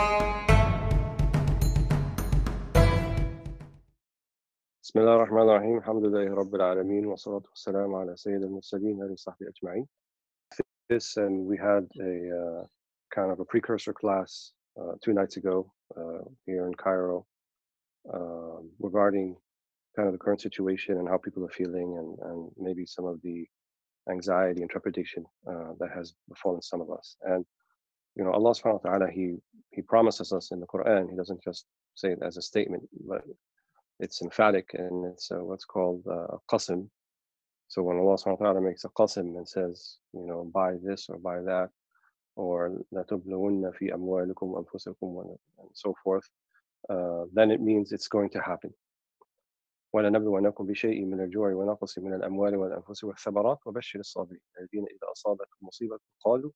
بسم الله الرحمن الرحيم الحمد لله رب العالمين والصلاة والسلام على سيد المرسلين آله وصحبه أجمعين. This and we had a kind of a precursor class 2 nights ago here in Cairo regarding kind of the current situation and how people are feeling and maybe some of the anxiety and trepidation that has befallen some of us. And you know, Allah subhanahu wa ta'ala, He promises us in the Quran. He doesn't just say it as a statement, but it's emphatic, and it's what's called qasm. So when Allah subhanahu wa ta'ala makes a qasm and says, you know, buy this or buy that, or la tublawunna fi amwalikum anfusakum and so forth, then it means it's going to happen. وَلَنَبْلُوَنَّكُمْ بِشَيْءٍ مِنَ الْجُوعِ وَنَقْصٍ مِنَ الْأَمْوَالِ وَالْأَنفُسِ وَالثَّمَرَاتِ وَبَشِّرِ الصَّابِرِينَ الَّذِينَ إِذَا أَصَابَتْهُمْ مُصِيبَةٌ قَالُوا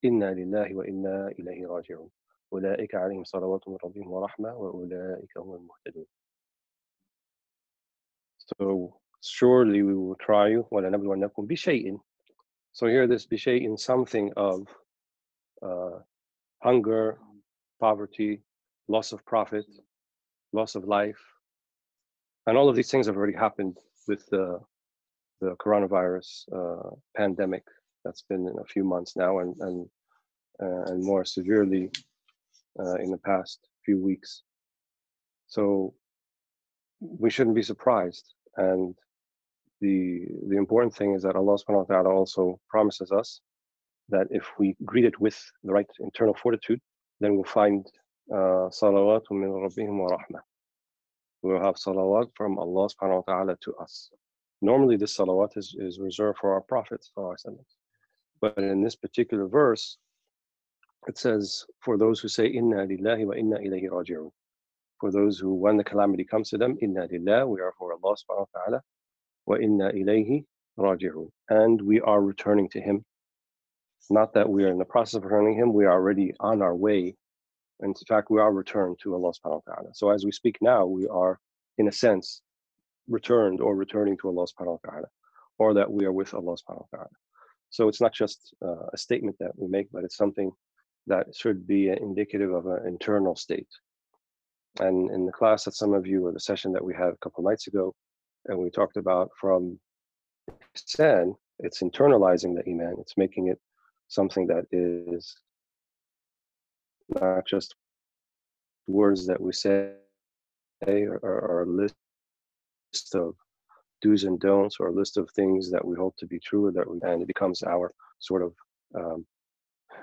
إِنَّا لِلَّهِ وَإِنَّا إِلَيْهِ رَاجِعُونَ أُولَٰئِكَ عَلَيْهِمْ صَلَوَاتٌ مِّن رَّبِّهِمْ وَرَحْمَةٌ وَأُولَٰئِكَ هُمُ الْمُهْتَدُونَ. So surely we will try you. وَلَنَبْلُوَنَّكُمْ بِشَيْءٍ. So here this bishay'in, something of hunger, poverty, loss of profit, loss of life. And all of these things have already happened with the coronavirus pandemic that's been in a few months now and more severely in the past few weeks. So we shouldn't be surprised. And the important thing is that Allah subhanahu wa ta'ala also promises us that if we greet it with the right internal fortitude, then we'll find salawat min rabbihim wa rahmah. We'll have salawat from Allah subhanahu wa ta'ala to us. Normally this salawat is reserved for our Prophet, but in this particular verse, it says, for those who say, inna lillahi wa inna ilayhi raji'un. For those who, when the calamity comes to them, inna lillah, we are for Allah subhanahu wa ta'ala, wa inna ilayhi raji'un. And we are returning to Him. Not that we are in the process of returning Him, we are already on our way. In fact, we are returned to Allah subhanahu wa ta'ala. So as we speak now, we are, in a sense, returned or returning to Allah subhanahu wa ta'ala, or that we are with Allah subhanahu wa ta'ala. So it's not just a statement that we make, but it's something that should be indicative of an internal state. And in the class that some of you, or the session that we had a couple of nights ago, and we talked about from ihsan, it's internalizing the iman, it's making it something that is not just words that we say or a list of do's and don'ts, or a list of things that we hope to be true, and it becomes our sort of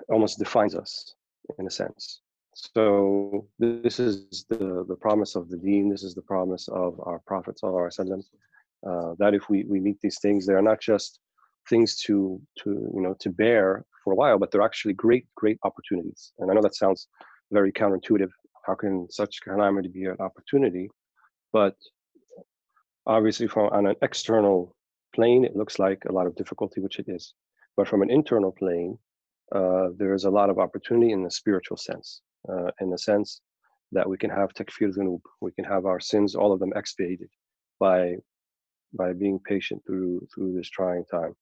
almost defines us in a sense. So this is the promise of the deen. This is the promise of our Prophet ﷺ, that if we meet these things, they are not just things to bear for a while, but they're actually great opportunities. And I know that sounds very counterintuitive. How can such calamity be an opportunity? But obviously, on an external plane, it looks like a lot of difficulty, which it is. But from an internal plane, there is a lot of opportunity in the spiritual sense, in the sense that we can have takfir dhunub, we can have our sins, all of them, expiated by being patient through this trying time.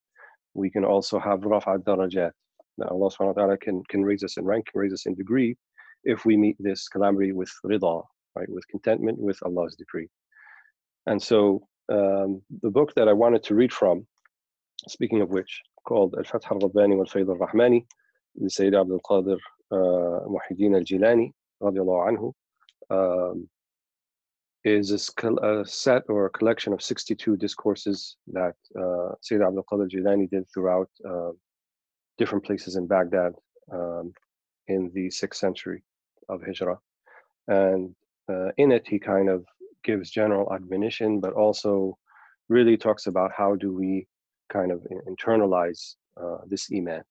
We can also have raf'at darajat, that Allah subhanahu wa ta'ala can raise us in rank, raise us in degree, if we meet this calamity with rida, right, with contentment with Allah's decree. And so the book that I wanted to read from, speaking of which, called Al-Fath al-Rabbani wal-Fayd al-Rahmani, Shaykh Abd al-Qadir Muhyiddin al-Jilani radiallahu anhu, is a set or a collection of 62 discourses that Shaykh Abd al-Qadir al-Jilani did throughout different places in Baghdad in the 6th century of Hijrah. And in it, he kind of gives general admonition, but also really talks about how do we kind of internalize this iman.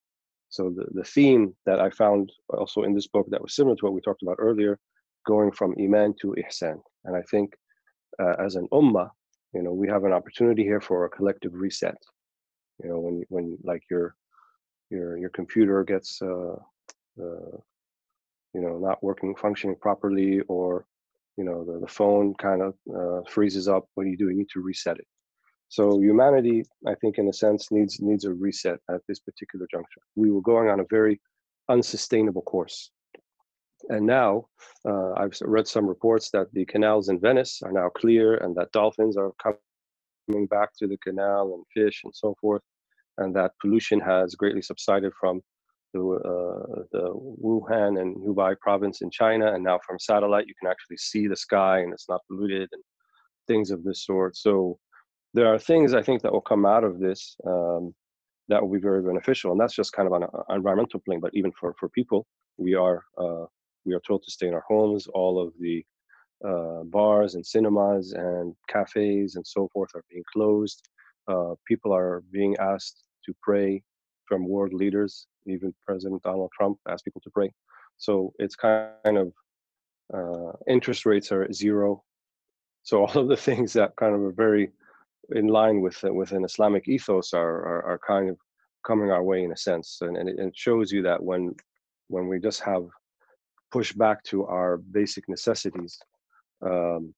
So the theme that I found also in this book that was similar to what we talked about earlier, going from iman to ihsan. And I think as an ummah, we have an opportunity here for a collective reset. When like your computer gets not functioning properly, or the phone kind of freezes up, what do? You need to reset it. So humanity, I think, in a sense, needs a reset at this particular juncture. We were going on a very unsustainable course, And now I've read some reports that the canals in Venice are now clear and that dolphins are coming back to the canal and fish and so forth, and that pollution has greatly subsided from the Wuhan and Hubei province in China. And now from satellite, you can actually see the sky and it's not polluted and things of this sort. So there are things I think that will come out of this that will be very beneficial. And that's just kind of on an environmental plane. But even for people, we are told to stay in our homes. All of the bars and cinemas and cafes and so forth are being closed. People are being asked to pray from world leaders. Even President Donald Trump asked people to pray. So it's kind of interest rates are at zero. So all of the things that kind of are very in line with an Islamic ethos are kind of coming our way in a sense, and it shows you that when we just have push back to our basic necessities, the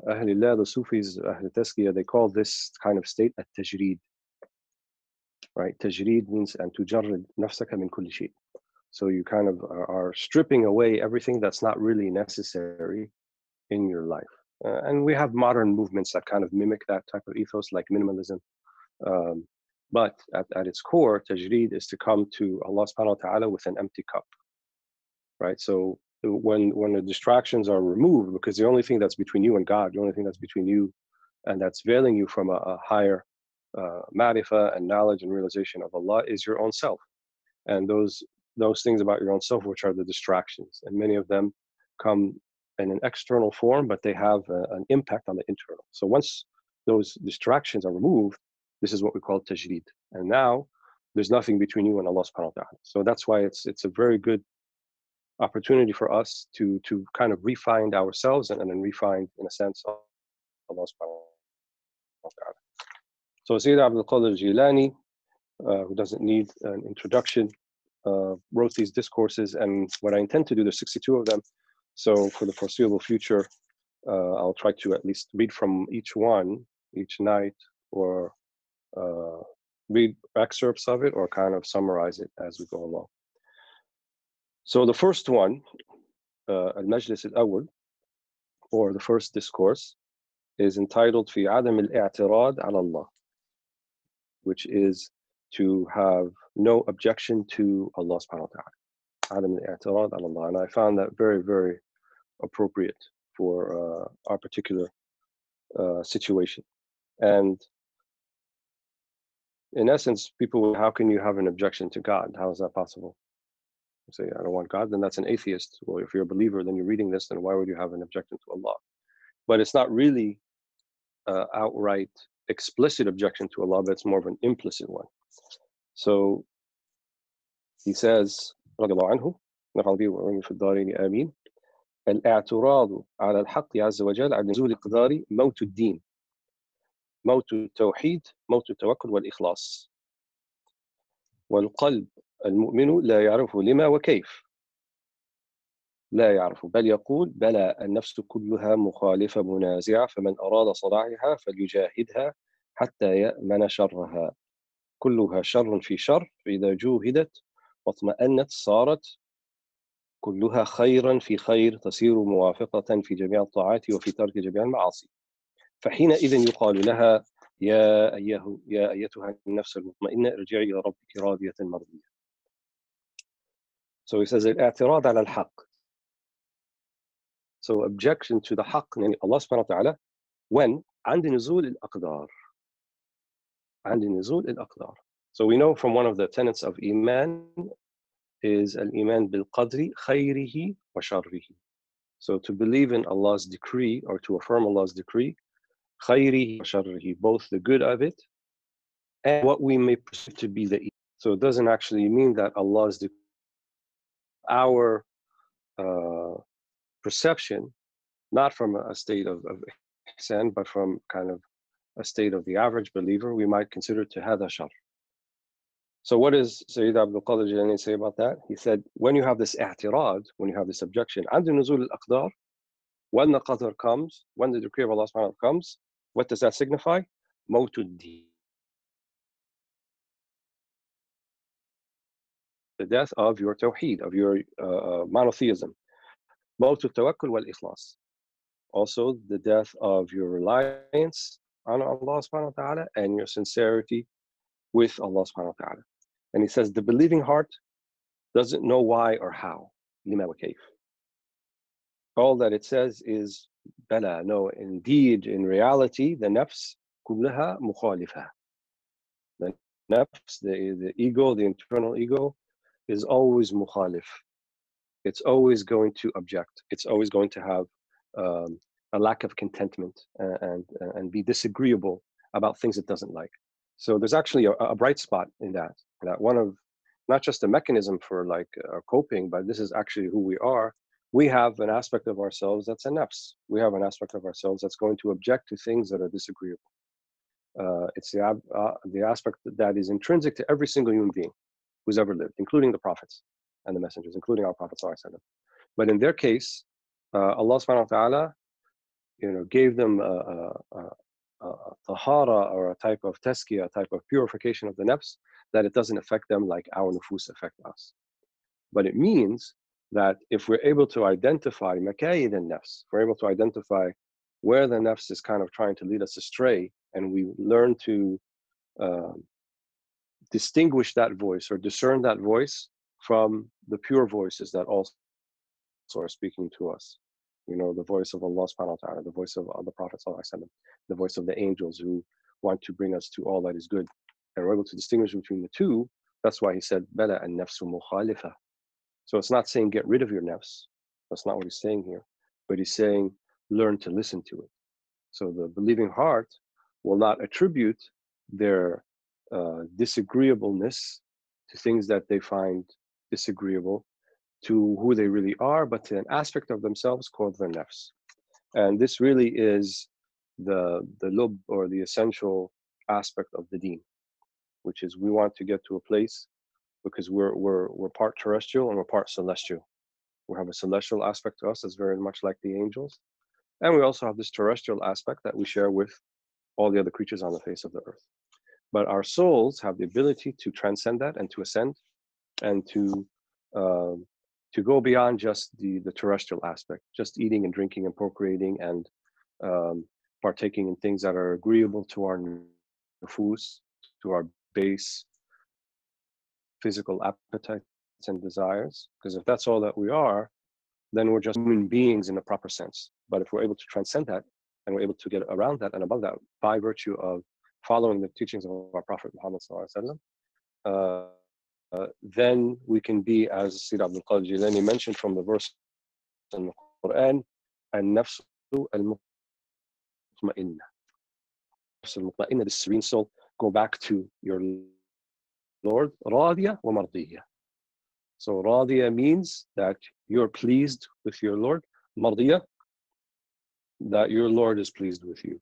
Ahlillah, the Sufis, Ahl Tazkiyah, they call this kind of state at-tajreed, right? Tajreed means an tujarrid nafsaka min kulli shay. So you kind of are stripping away everything that's not really necessary in your life. And we have modern movements that kind of mimic that type of ethos, like minimalism. But at its core, tajreed is to come to Allah subhanahu wa ta'ala with an empty cup, right? So when the distractions are removed, because the only thing that's between you and God, the only thing that's between you and that's veiling you from a higher ma'rifah and knowledge and realization of Allah is your own self. And those things about your own self, which are the distractions. And many of them come in an external form, but they have an impact on the internal. So once those distractions are removed, this is what we call tajreed. And now there's nothing between you and Allah subhanahu wa ta'ala. So that's why it's a very good opportunity for us to kind of refine ourselves and then refine, in a sense, Allah subhanahu wa ta'ala. So Sayyid Abd al-Qadir al-Jilani, who doesn't need an introduction, wrote these discourses, and what I intend to do, there's 62 of them. So for the foreseeable future, I'll try to at least read from each one each night, or read excerpts of it, or kind of summarize it as we go along. So the first one, al-Majlis al-Awwal, or the first discourse, is entitled في عدم الاعتراض على الله, which is to have no objection to Allah subhanahu wa ta'ala. عدم الاعتراض على Allah. And I found that very, very appropriate for our particular situation. And in essence, people, how can you have an objection to God? How is that possible? You say, I don't want God, then that's an atheist. Well, if you're a believer, then you're reading this, then why would you have an objection to Allah? But it's not really outright explicit objection to Allah, but it's more of an implicit one. So he says, رضي الله عنه نفعل به وعلمه في الدارين آمين الاعتراض على الحق عز وجل عن نزول القدر موت الدين موت التوحيد موت التوكل والإخلاص والقلب المؤمن لا يعرف لما وكيف لا يعرف بل يقول بلى النفس كلها مخالفة منازعة فمن أراد صلاحها فليجاهدها حتى يأمن شرها كلها شر في شر فإذا جوهدت واطمأنت صارت كلها خيرا في خير تصير موافقة في جميع الطاعات وفي ترك جميع المعاصي فحينئذ يقال لها يا أيتها النفس المطمئنة ارجعي إلى ربك راضية مرضية. So he says الاعتراض على الحق. So objection to the حق, يعني Allah subhanahu wa ta'ala, when عند نزول الأقدار. عند نزول الأقدار. So we know from one of the tenets of Iman is al-Iman bil-Qadri khayrihi wa sharrihi. So to believe in Allah's decree, or to affirm Allah's decree, khayrihi wa sharrihi, both the good of it and what we may perceive to be the evil. So it doesn't actually mean that Allah's decree, our perception, not from a state of ihsan, but from kind of a state of the average believer, we might consider to hada shar. So what does Sayyid Abd al-Qadir al-Jilani say about that? He said, when you have this i'tirad, when you have this objection, عند نزول الأقدار, when the qadr comes, when the decree of Allah subhanahu wa ta'ala comes, what does that signify? موت الدين. the death of your tawheed, of your monotheism. موت التوكل والإخلاص. Also, the death of your reliance on Allah subhanahu wa ta'ala and your sincerity with Allah subhanahu wa ta'ala. And he says, the believing heart doesn't know why or how. لما وكيف. All that it says is, بلى, no, indeed, in reality, the nafs كلها مخالفة. The nafs, the ego, the internal ego, is always mukhalif. It's always going to object. It's always going to have a lack of contentment and be disagreeable about things it doesn't like. So there's actually a bright spot in that one of, not just a mechanism for like coping, but this is actually who we are. We have an aspect of ourselves that's a nafs. We have an aspect of ourselves that's going to object to things that are disagreeable. It's the aspect that is intrinsic to every single human being who's ever lived, including the prophets and the messengers, including our Prophet ﷺ. But in their case, Allah subhanahu wa ta'ala, gave them a tahara, or a type of tazkiyah, a type of purification of the nafs, that it doesn't affect them like our nufus affect us. But it means that if we're able to identify makayid al-nafs, if we're able to identify where the nafs is kind of trying to lead us astray, and we learn to distinguish that voice or discern that voice from the pure voices that also are speaking to us. The voice of Allah subhanahu wa ta'ala, the voice of the Prophet sallallahu alaihi wasallam, the voice of the angels who want to bring us to all that is good. And we're able to distinguish between the two. That's why he said, Bala an nafsu mukhalifa. So it's not saying get rid of your nafs. That's not what he's saying here. But he's saying learn to listen to it. So the believing heart will not attribute their disagreeableness to things that they find disagreeable to who they really are, but to an aspect of themselves called their nafs. And this really is the lub, or the essential aspect of the deen, which is we want to get to a place, because we're part terrestrial and we're part celestial. We have a celestial aspect to us that's very much like the angels. And we also have this terrestrial aspect that we share with all the other creatures on the face of the earth. But our souls have the ability to transcend that and to ascend and to go beyond just the terrestrial aspect, just eating and drinking and procreating and partaking in things that are agreeable to our nufus, to our base physical appetites and desires. Because if that's all that we are, then we're just human beings in the proper sense. But if we're able to transcend that, and we're able to get around that and above that by virtue of following the teachings of our Prophet Muhammad sallallahu alaihi wasallam, then we can be, as Sayyid Abd al-Qadir mentioned from the verse in the Quran, an-nafsu al-mutma'inna. The serene soul, go back to your Lord, radiya wa mardiya. So radiya means that you're pleased with your Lord, mardiya, that your Lord is pleased with you.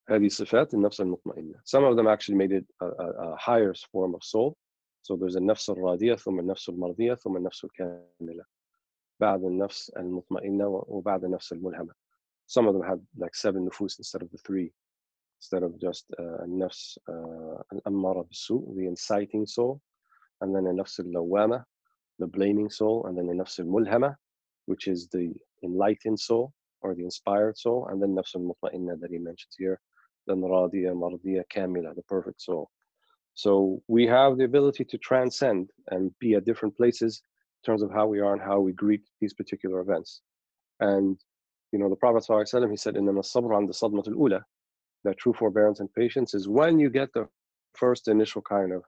هذه صفات النفس المطمئنة. Some of them actually made it a higher form of soul. So there's النفس الراضية ثم النفس المرضية ثم النفس الكاملة بعد النفس المطمئنة وبعد النفس الملهمة. Some of them had like 7 nufus instead of the 3, instead of just النفس الأمارة بالسوء, the inciting soul, and then النفس اللوامة, the blaming soul, and then النفس الملهمة, which is the enlightened soul or the inspired soul, and then nafs al-mutma'inna that he mentions here, then radiya, mardiya, kamila, the perfect soul. So we have the ability to transcend and be at different places in terms of how we are and how we greet these particular events. And the Prophet ﷺ, he said, إِنَّمَا الصَّبْرُ عَنْدَ الصَّدْمَةِ الْأُولَى, that true forbearance and patience is when you get the first initial kind of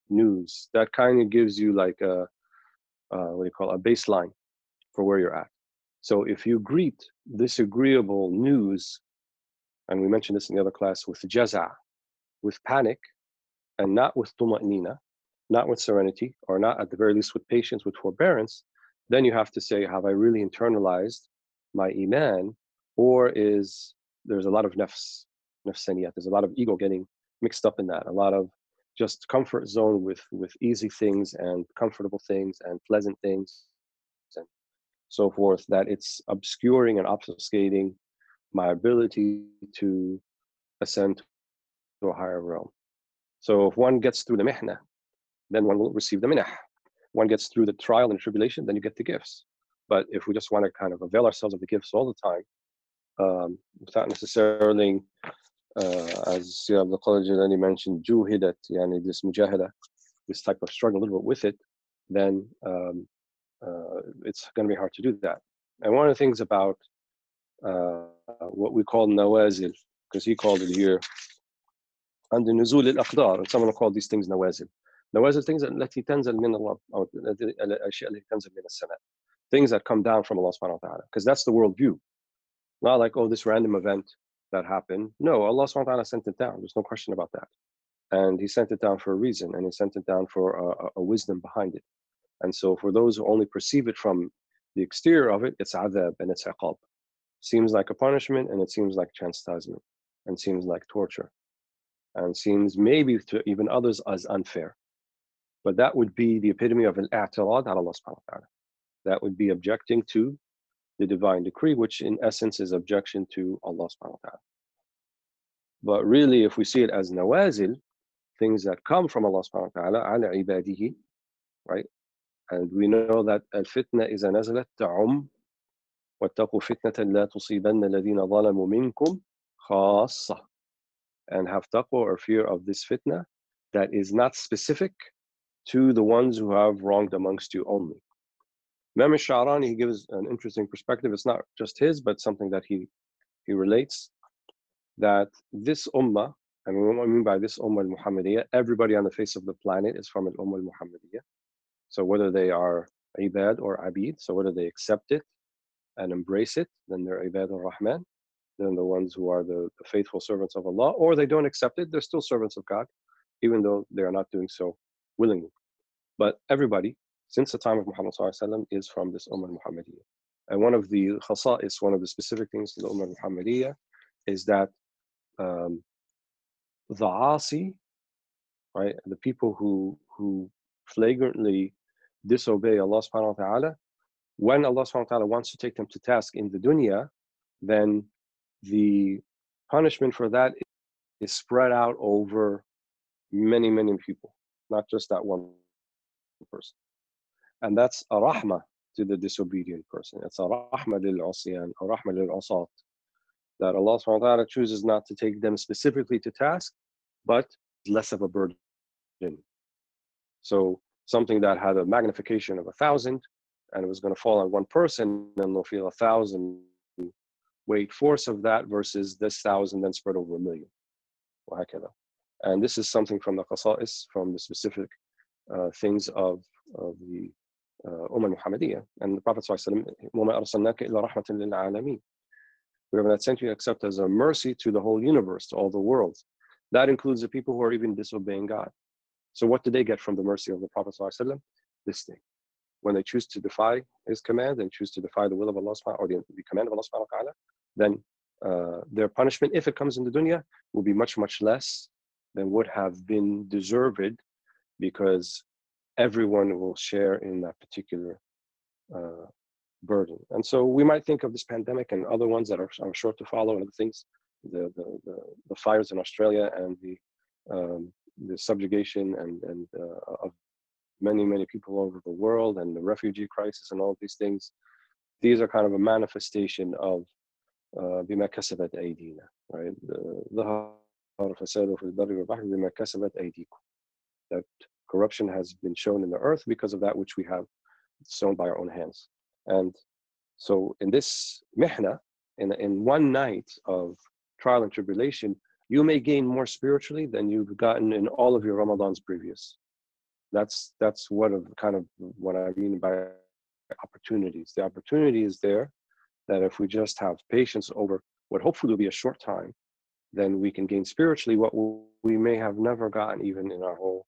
news. That kind of gives you like a baseline for where you're at. So if you greet disagreeable news, and we mentioned this in the other class, with jaza', with panic, and not with tuma'nina, not with serenity, or not at the very least with patience, with forbearance, then you have to say, have I really internalized my iman, or is there's a lot of nafsaniyat, there's a lot of ego getting mixed up in that, a lot of just comfort zone with easy things and comfortable things and pleasant things and so forth, that it's obscuring and obfuscating my ability to ascend to a higher realm. So if one gets through the mihna, then one will receive the minah. One gets through the trial and tribulation, then you get the gifts. But if we just want to kind of avail ourselves of the gifts all the time, without necessarily, as Shaykh Abd al-Jilani mentioned, juhidat, yani this mujahada, this type of struggle a little bit with it, then it's going to be hard to do that. And one of the things about what we call nawazil, because he called it here, and the nuzul al-aqdar, and someone will call these things nawazil. Nawazil, things التي تنزل من الله, أو الأشياء التي تنزل من السماء, things that come down from Allah subhanahu wa ta'ala, because that's the worldview. Not like, oh, this random event that happened. No, Allah subhanahu wa ta'ala sent it down. There's no question about that. And he sent it down for a reason, and he sent it down for a wisdom behind it. And so for those who only perceive it from the exterior of it, it's adab and it's iqab. Seems like a punishment, and it seems like chastisement, and seems like torture, and seems maybe to even others as unfair. But that would be the epitome of al-i'tirad ala Allah subhanahu wa ta'ala. That would be objecting to the divine decree, which in essence is objection to Allah subhanahu wa ta'ala. But really, if we see it as nawazil, things that come from Allah subhanahu wa ta'ala, ala ibadihi, right? And we know that al-fitna iza nazalat ta'um, وَاتَّقُوا فِتْنَةً لَا تُصِيبَنَّ الَّذِينَ ظَلَمُوا مِنْكُمْ خَاصَّةً. And have taqwa or fear of this fitna that is not specific to the ones who have wronged amongst you only. Imam al-Sha'rani, he gives an interesting perspective. It's not just his, but something that he relates, that this ummah, and what I mean by this ummah al-Muhammadiyah, everybody on the face of the planet is from al-ummah al-Muhammadiyah. So whether they are ibad or abid, so whether they accept it and embrace it, then they're ibad al-Rahman, then the ones who are the faithful servants of Allah, or they don't accept it, they're still servants of God, even though they are not doing so willingly. But everybody, since the time of Muhammad ﷺ, is from this Ummah al-Muhammadiyah. And one of the khasa'is, one of the specific things to the Ummah al-Muhammadiyah is that the asi, right, the people who flagrantly disobey Allah subhanahu wa ta'ala, when Allah subhanahu wa ta'ala wants to take them to task in the dunya, then the punishment for that is spread out over many, many people, not just that one person. And that's a rahmah to the disobedient person. It's a rahmah lil usyan, a rahmah lil usat, that Allah subhanahu wa ta'ala chooses not to take them specifically to task, but less of a burden. So something that had a magnification of 1,000, and it was going to fall on one person, and they'll feel 1,000 weight force of that versus this 1,000 then spread over 1,000,000. And this is something from the qasa'is, from the specific things of the Ummah Muhammadiyah. And the Prophet ﷺ, وَمَا أَرْسَلْنَاكَ إِلَّا رَحْمَةً لِلْعَالَمِينَ. We have not sent you except as a mercy to the whole universe, to all the worlds. That includes the people who are even disobeying God. So what did they get from the mercy of the Prophet ﷺ? This thing. When they choose to defy his command and choose to defy the will of Allah subhanahu, or the command of Allah subhanahu wa ta'ala, then their punishment, if it comes in the dunya, will be much, much less than would have been deserved, because everyone will share in that particular burden. And so we might think of this pandemic and other ones that are, I'm sure, to follow, and other things, the fires in Australia and the subjugation and of many, many people over the world, and the refugee crisis and all of these things. These are kind of a manifestation of بما كسبت أيدينا, right? ظهر فساد في البر والبحر بما كسبت أيديكم. That corruption has been shown in the earth because of that which we have sown by our own hands. And so in this mihna, in one night of trial and tribulation, you may gain more spiritually than you've gotten in all of your Ramadans previous. That's what I mean by opportunities. The opportunity is there, that if we just have patience over what hopefully will be a short time, then we can gain spiritually what we may have never gotten even in our whole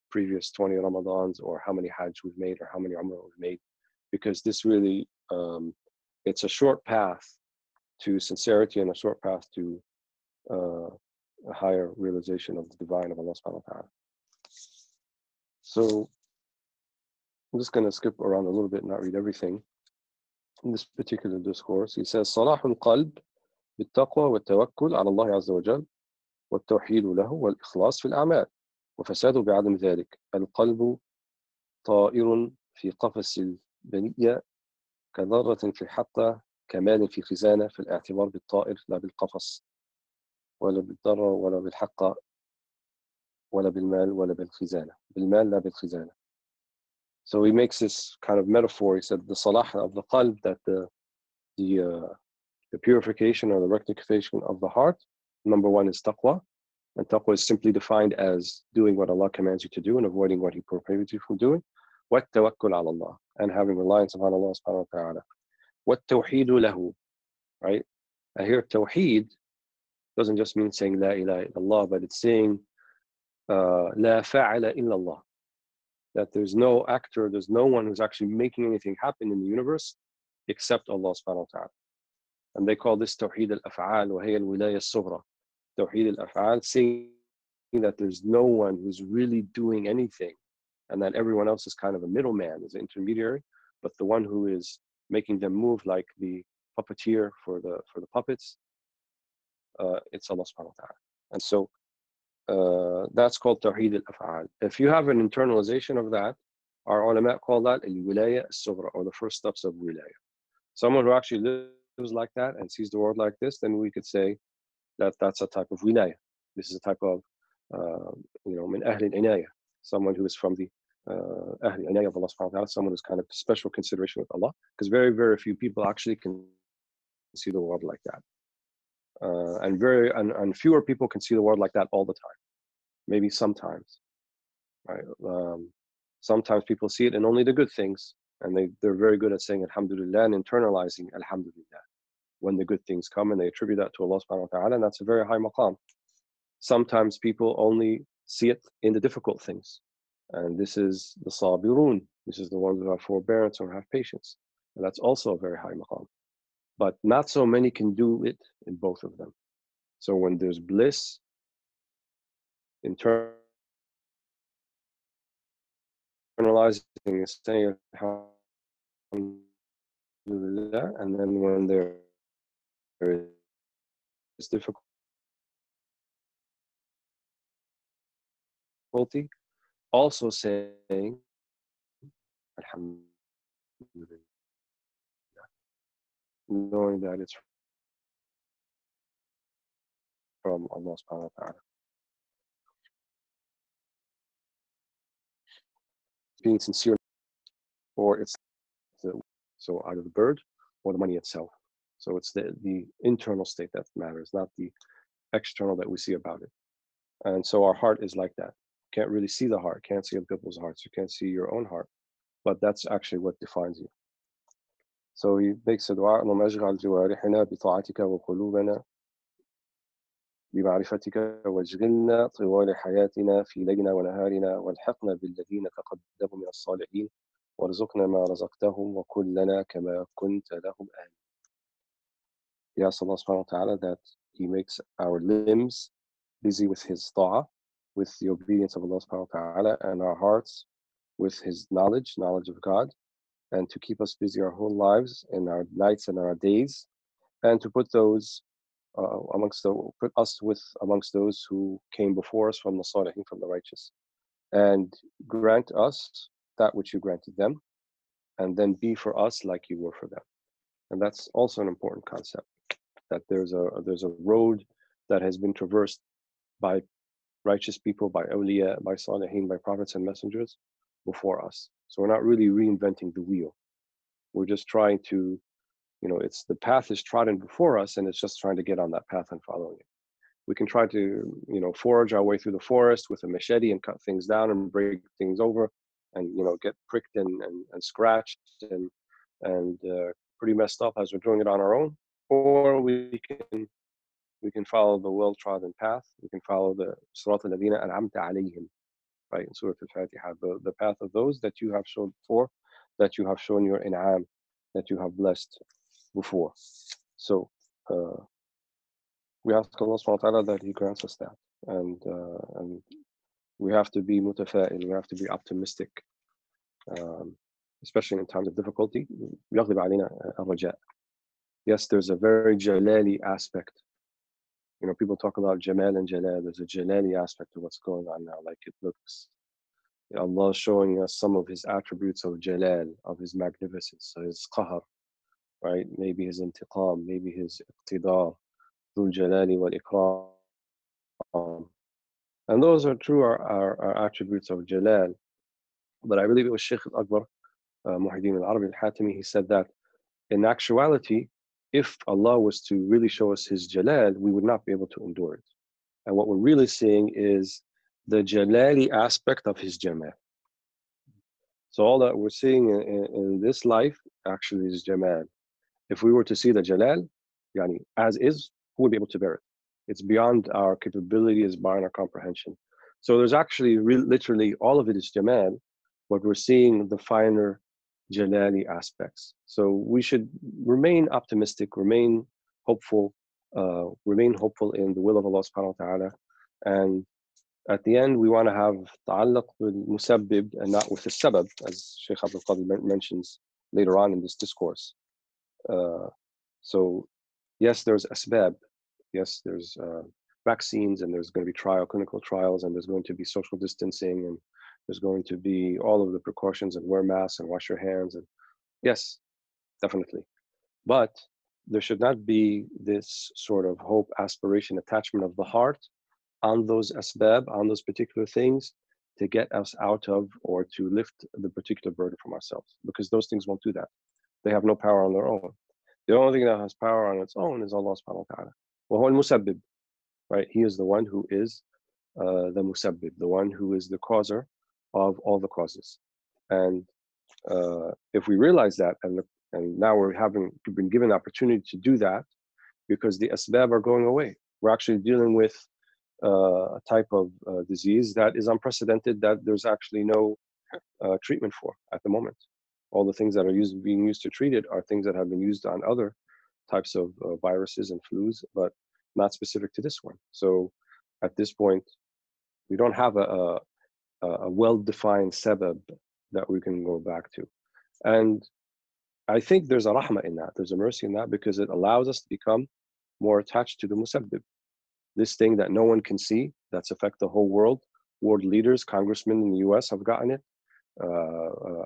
previous 20 Ramadans, or how many Hajj we've made, or how many Umrah we've made. Because this really, it's a short path to sincerity, and a short path to a higher realization of the divine of Allah subhanahu wa ta'ala. So I'm just going to skip around a little bit and not read everything. In this particular discourse, he says, صلاح القلب بالتقوى والتوكل على الله عز وجل والتوحيد له والإخلاص في الأعمال وفساد بعدم ذلك. القلب طائر في قفص البنية كذرة في حقة كمال في خزانة، في الاعتبار بالطائر لا بالقفص ولا بالذرة ولا بالحقة ولا بالمال ولا بالخزانة. بالمال لا بالخزانة. So he makes this kind of metaphor. He said the salah of the qalb, that the purification or the rectification of the heart, number one is taqwa. And taqwa is simply defined as doing what Allah commands you to do and avoiding what He prohibits you from doing. وَالتَّوَكُّلْ عَلَى اللَّهِ, and having reliance upon Allah subhanahu wa ta'ala. وَالتَّوْحِيدُ لَهُ, right? And here tawheed doesn't just mean saying La ilaha illallah, but it's saying La fa'ala illallah, that there's no actor, there's no one who's actually making anything happen in the universe except Allah subhanahu wa ta'ala. And they call this Tawheed al-Af'al, وهي الولاية الصغرى. Tawheed al-Af'al, saying that there's no one who's really doing anything, and that everyone else is kind of a middleman, is an intermediary, but the one who is making them move, like the puppeteer for the puppets, it's Allah subhanahu wa ta'ala. And so that's called Tawheed al-Af'al. If you have an internalization of that, our ulama call that al-Wilaya al-Sughra, or the first steps of Wilaya. Someone who actually lives like that and sees the world like this, then we could say that that's a type of Wilaya. This is a type of, min Ahl al-Inaya, someone who is from the Ahl al-Inaya of Allah subhanahu wa ta'ala, someone who's kind of special consideration with Allah, because very, very few people actually can see the world like that. And fewer people can see the world like that all the time. Maybe sometimes, right? Sometimes people see it in only the good things, and they're very good at saying Alhamdulillah and internalizing Alhamdulillah when the good things come, and they attribute that to Allah subhanahu wa ta'ala, and that's a very high maqam. Sometimes people only see it in the difficult things, and this is the sabirun, this is the ones who have forbearance or have patience, and that's also a very high maqam. But not so many can do it in both of them. So when there's bliss, internalizing and saying Alhamdulillah, and then when there is difficulty, also saying Alhamdulillah, knowing that it's from Allah subhanahu wa ta'ala. Being sincere, or it's so either the bird or the money itself. So it's the internal state that matters, not the external that we see about it. And so our heart is like that. Can't really see the heart, can't see other people's hearts, you can't see your own heart, but that's actually what defines you. So he makes a dua, اللهم اجعل جوارحنا بطاعتك وقلوبنا بمعرفتك واجعلنا طوال حياتنا في ليلنا ونهارنا والحقنا بالذين تقدموا من الصالحين وارزقنا ما رزقتهم وكلنا كما كنت لهم آمين. He asks Allah subhanahu wa ta'ala that He makes our limbs busy with His ta'ah, with the obedience of Allah subhanahu wa ta'ala, and our hearts with His knowledge of God, and to keep us busy our whole lives, in our nights and our days, and to put those put us amongst those who came before us from the salihin, from the righteous, and grant us that which you granted them, and then be for us like you were for them. And that's also an important concept, that there's a road that has been traversed by righteous people, by awliya, by salihin, by prophets and messengers before us. So we're not really reinventing the wheel. We're just trying to, it's the path is trodden before us, and it's just trying to get on that path and following it. We can try to, forge our way through the forest with a machete and cut things down and break things over, and get pricked and scratched and pretty messed up as we're doing it on our own. Or we can follow the well-trodden path. We can follow the Sirat al-Ladina an'amta alayhim, right, in Surah Al-Fatiha, the path of those that you have shown before, that you have shown your in'am, that you have blessed before. So we ask Allah subhanahu wa ta'ala that He grants us that, and we have to be mutafa'il, we have to be optimistic, especially in times of difficulty. يغلب علينا الرجاء. Yes, there's a very jalali aspect People talk about Jamal and Jalal. There's a Jalali aspect to what's going on now. Like it looks, Allah is showing us some of His attributes of Jalal, of His magnificence, so His Qahar, right? Maybe His Intiqam, maybe His Iqtidar, Dhul Jalali wal Ikram. And those are true, are attributes of Jalal. But I believe it was Shaykh Abd, Muhyiddin al-Arabi al-Hatimi, he said that in actuality, if Allah was to really show us His Jalal, we would not be able to endure it. And what we're really seeing is the Jalali aspect of His Jamal. So all that we're seeing in this life actually is Jamal. If we were to see the Jalal, yani, as is, who would be able to bear it? It's beyond our capability, it's beyond our comprehension. So there's actually literally all of it is Jamal, but we're seeing the finer Jalali aspects. So we should remain optimistic, remain hopeful in the will of Allah subhanahu wa ta'ala. And at the end, we want to have ta'allaq with musabbib and not with the sabab, as Shaykh Abd mentions later on in this discourse. So yes, there's asbab. Yes, there's vaccines, and there's going to be clinical trials, and there's going to be social distancing, and there's going to be all of the precautions, and wear masks and wash your hands. And yes, definitely. But there should not be this sort of hope, aspiration, attachment of the heart on those asbab, on those particular things, to get us out of or to lift the particular burden from ourselves, because those things won't do that. They have no power on their own. The only thing that has power on its own is Allah subhanahu wa ta'ala. وَهُوَ الْمُسَبِّب, right? He is the one who is the musabbib, the one who is the causer of all the causes. And if we realize that, and now we've been given the opportunity to do that, because the asbab are going away. We're actually dealing with a type of disease that is unprecedented, that there's actually no treatment for at the moment. All the things that are being used to treat it are things that have been used on other types of viruses and flus, but not specific to this one. So at this point, we don't have a well-defined sabab that we can go back to. And I think there's a rahmah in that, there's a mercy in that, because it allows us to become more attached to the musabbib, this thing that no one can see, that's affect the whole world. World leaders, congressmen in the US have gotten it.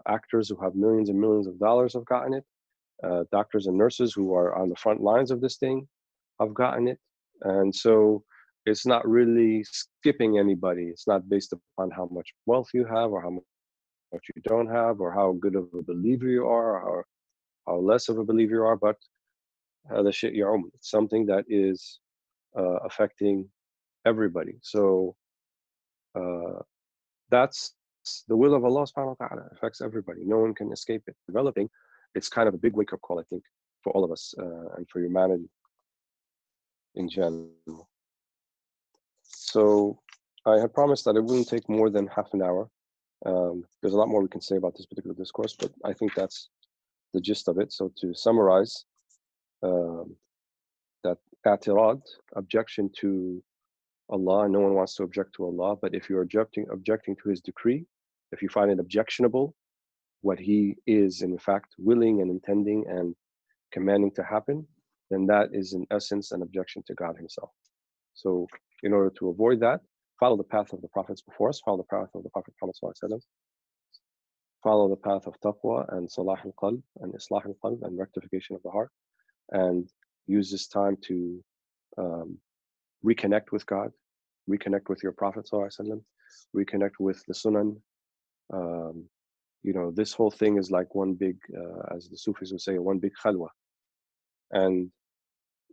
Actors who have millions and millions of dollars have gotten it. Doctors and nurses who are on the front lines of this thing have gotten it. And so it's not really skipping anybody. It's not based upon how much wealth you have, or how much you don't have, or how good of a believer you are, or how less of a believer you are, but it's something that is affecting everybody. So that's the will of Allah subhanahu wa ta'ala. It affects everybody. No one can escape it. Developing, it's kind of a big wake-up call, I think, for all of us and for humanity in general. So I had promised that it wouldn't take more than half an hour. There's a lot more we can say about this particular discourse, but I think that's the gist of it. So to summarize, that i'tirad, objection to Allah, no one wants to object to Allah, but if you're objecting to His decree, if you find it objectionable, what He is in fact willing and intending and commanding to happen, then that is in essence an objection to God Himself. So in order to avoid that, follow the path of the prophets before us, follow the path of the Prophet Muhammad sallallahu alaihi wasallam, follow the path of taqwa and salah al-qalb and islah al-qalb and rectification of the heart, and use this time to reconnect with God, reconnect with your Prophet sallallahu alaihi wasallam, reconnect with the Sunan. This whole thing is like one big, as the Sufis would say, one big khalwa. And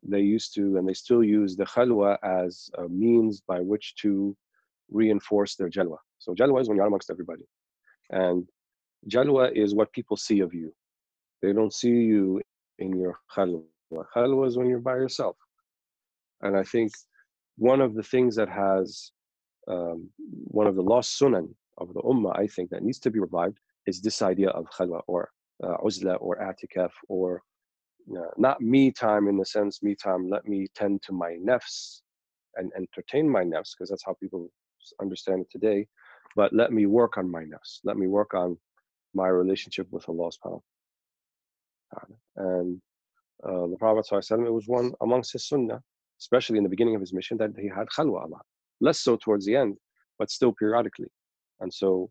they used to, and they still use the khalwa as a means by which to reinforce their jalwa. So jalwa is when you're amongst everybody. And jalwa is what people see of you. They don't see you in your khalwa. Khalwa is when you're by yourself. And I think one of the things that has, one of the lost sunan of the ummah, I think, that needs to be revived is this idea of khalwa, or uzla, or atikaf, or not me time in the sense, me time, let me tend to my nafs and entertain my nafs, because that's how people understand it today, but let me work on my nafs, let me work on my relationship with Allah subhanahu wa ta'ala. And the Prophet ﷺ, it was one amongst his sunnah, especially in the beginning of his mission, that he had khalwa a lot. Less so towards the end, but still periodically. And so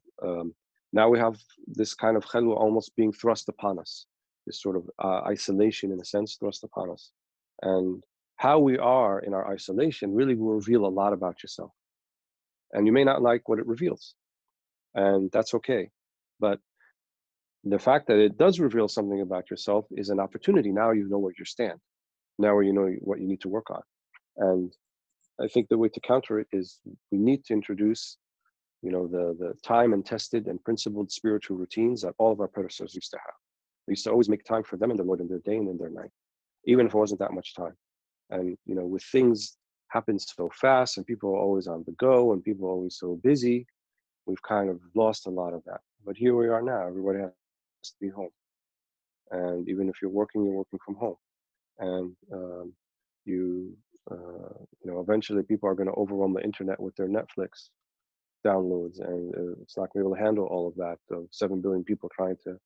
now we have this kind of khalwa almost being thrust upon us, this sort of isolation in a sense thrust upon us. And how we are in our isolation really will reveal a lot about yourself. And you may not like what it reveals, and that's okay. But the fact that it does reveal something about yourself is an opportunity. Now you know where you stand. Now you know what you need to work on. And I think the way to counter it is we need to introduce, the time and tested and principled spiritual routines that all of our predecessors used to have. They used to always make time for them in their Lord in their day and in their night, even if it wasn't that much time. And with things happen so fast and people are always on the go and people are always so busy, we've kind of lost a lot of that. But here we are now. Everybody has to be home. And even if you're working from home. And eventually people are going to overwhelm the internet with their Netflix downloads, and it's not going to be able to handle all of that of 7 billion people trying to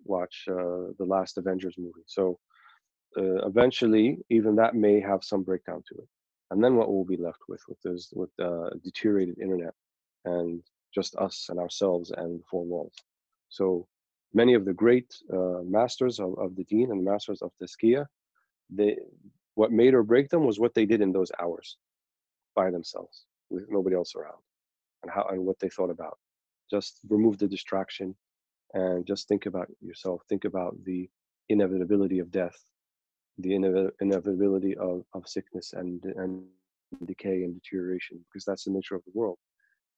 watch the last Avengers movie. So eventually even that may have some breakdown to it, and then what we'll be left with deteriorated internet and just us and ourselves and four walls. So many of the great masters of the deen and masters of tazkiyah, what made or break them was what they did in those hours by themselves with nobody else around, and what they thought about. Just remove the distraction and just think about yourself. Think about the inevitability of death, the inevitability of sickness and decay and deterioration, because that's the nature of the world.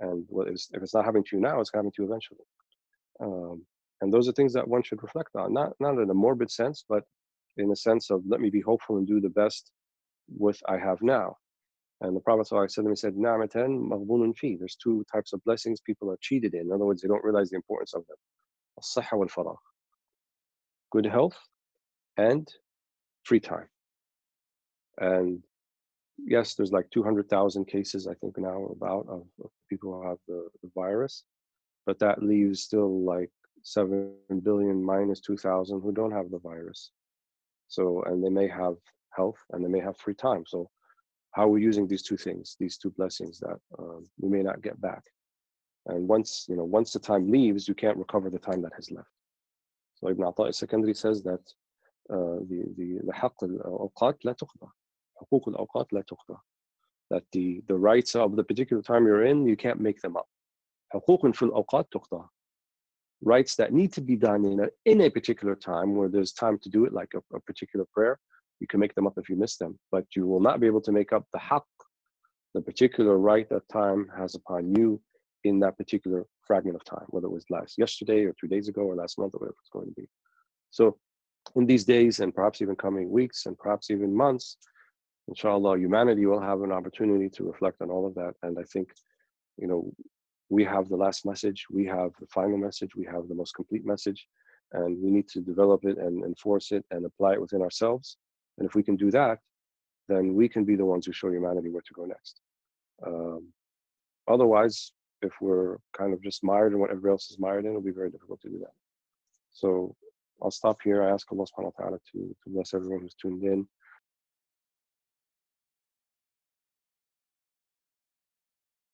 And if it's not happening to you now, it's happening to you eventually. And those are things that one should reflect on, not in a morbid sense, but in a sense of let me be hopeful and do the best with I have now. And the Prophet ﷺ said, "Na'matan maghbunun fi." There's two types of blessings people are cheated in. In other words, they don't realize the importance of them. As-sihha wal-faragh. Good health and free time. And yes, there's like 200,000 cases, I think now of people who have the virus, but that leaves still like 7 billion minus 2,000 who don't have the virus. So, and they may have health and they may have free time. So how are we using these two things, these two blessings that we may not get back? And once the time leaves, you can't recover the time that has left. So Ibn Ata al-Sakandari says that the haqq al-awqat la tuqda, huquq al-awqat la tuqda, that the rights of the particular time you're in, you can't make them up. Huquq fil awqat tuqda, rights that need to be done in a particular time where there's time to do it, like a particular prayer, you can make them up if you miss them, but you will not be able to make up the haqq, the particular right that time has upon you in that particular fragment of time, whether it was yesterday or 2 days ago or last month or whatever it's going to be. So in these days and perhaps even coming weeks and perhaps even months, inshallah, humanity will have an opportunity to reflect on all of that. And I think, we have the last message, we have the final message, we have the most complete message, and we need to develop it and enforce it and apply it within ourselves. And if we can do that, then we can be the ones who show humanity where to go next. Otherwise, if we're kind of just mired in what everybody else is mired in, it'll be very difficult to do that. So I'll stop here. I ask Allah subhanahu wa ta'ala to bless everyone who's tuned in.